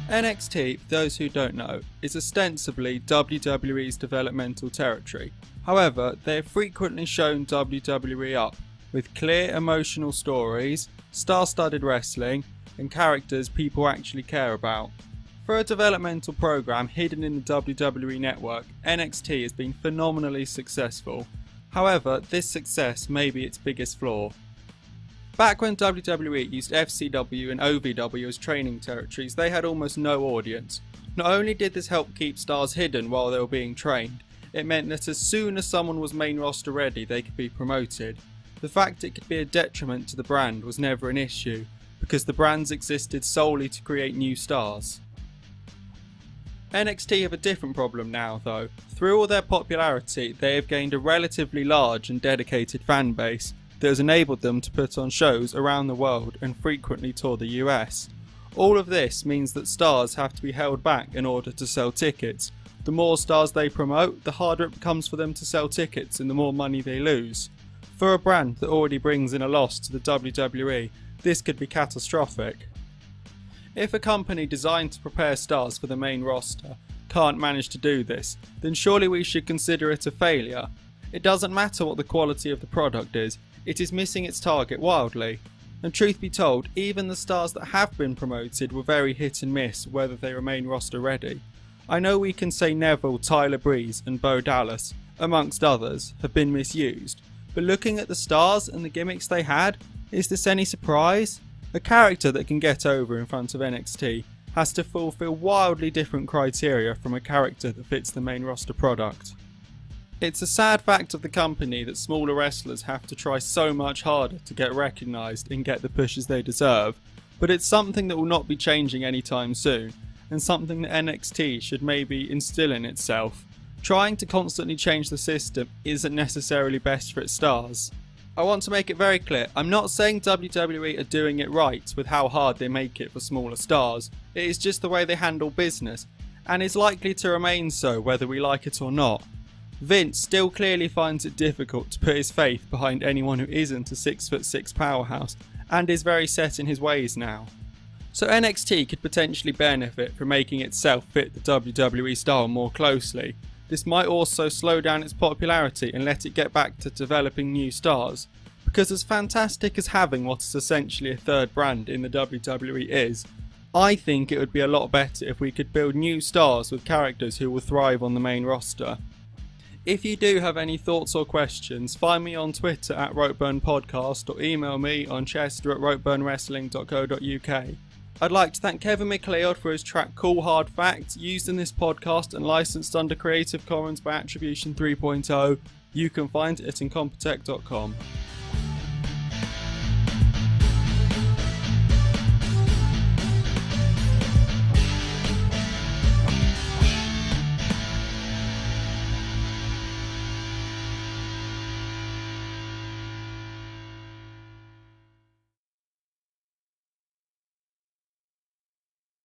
NXT, for those who don't know, is ostensibly WWE's developmental territory. However, they have frequently shown WWE up with clear emotional stories, star-studded wrestling, and characters people actually care about. For a developmental program hidden in the WWE network, NXT has been phenomenally successful. However, this success may be its biggest flaw. Back when WWE used FCW and OVW as training territories, they had almost no audience. Not only did this help keep stars hidden while they were being trained, it meant that as soon as someone was main roster ready, they could be promoted. The fact it could be a detriment to the brand was never an issue, because the brands existed solely to create new stars. NXT have a different problem now though. Through all their popularity, they have gained a relatively large and dedicated fan base that has enabled them to put on shows around the world and frequently tour the US. All of this means that stars have to be held back in order to sell tickets. The more stars they promote, the harder it becomes for them to sell tickets and the more money they lose. For a brand that already brings in a loss to the WWE, this could be catastrophic. If a company designed to prepare stars for the main roster can't manage to do this, then surely we should consider it a failure. It doesn't matter what the quality of the product is, it is missing its target wildly. And truth be told, even the stars that have been promoted were very hit and miss whether they remain roster ready. I know we can say Neville, Tyler Breeze and Bo Dallas, amongst others, have been misused, but looking at the stars and the gimmicks they had, is this any surprise? A character that can get over in front of NXT has to fulfill wildly different criteria from a character that fits the main roster product. It's a sad fact of the company that smaller wrestlers have to try so much harder to get recognised and get the pushes they deserve, but it's something that will not be changing anytime soon, and something that NXT should maybe instill in itself. Trying to constantly change the system isn't necessarily best for its stars. I want to make it very clear, I'm not saying WWE are doing it right with how hard they make it for smaller stars, it is just the way they handle business, and is likely to remain so whether we like it or not. Vince still clearly finds it difficult to put his faith behind anyone who isn't a 6'6" powerhouse, and is very set in his ways now. So NXT could potentially benefit from making itself fit the WWE style more closely. This might also slow down its popularity and let it get back to developing new stars, because as fantastic as having what is essentially a third brand in the WWE is, I think it would be a lot better if we could build new stars with characters who will thrive on the main roster. If you do have any thoughts or questions, find me on Twitter at Ropeburn Podcast or email me on chester@ropeburnwrestling.co.uk. I'd like to thank Kevin MacLeod for his track Cool Hard Facts, used in this podcast and licensed under Creative Commons by Attribution 3.0. You can find it at incompetech.com.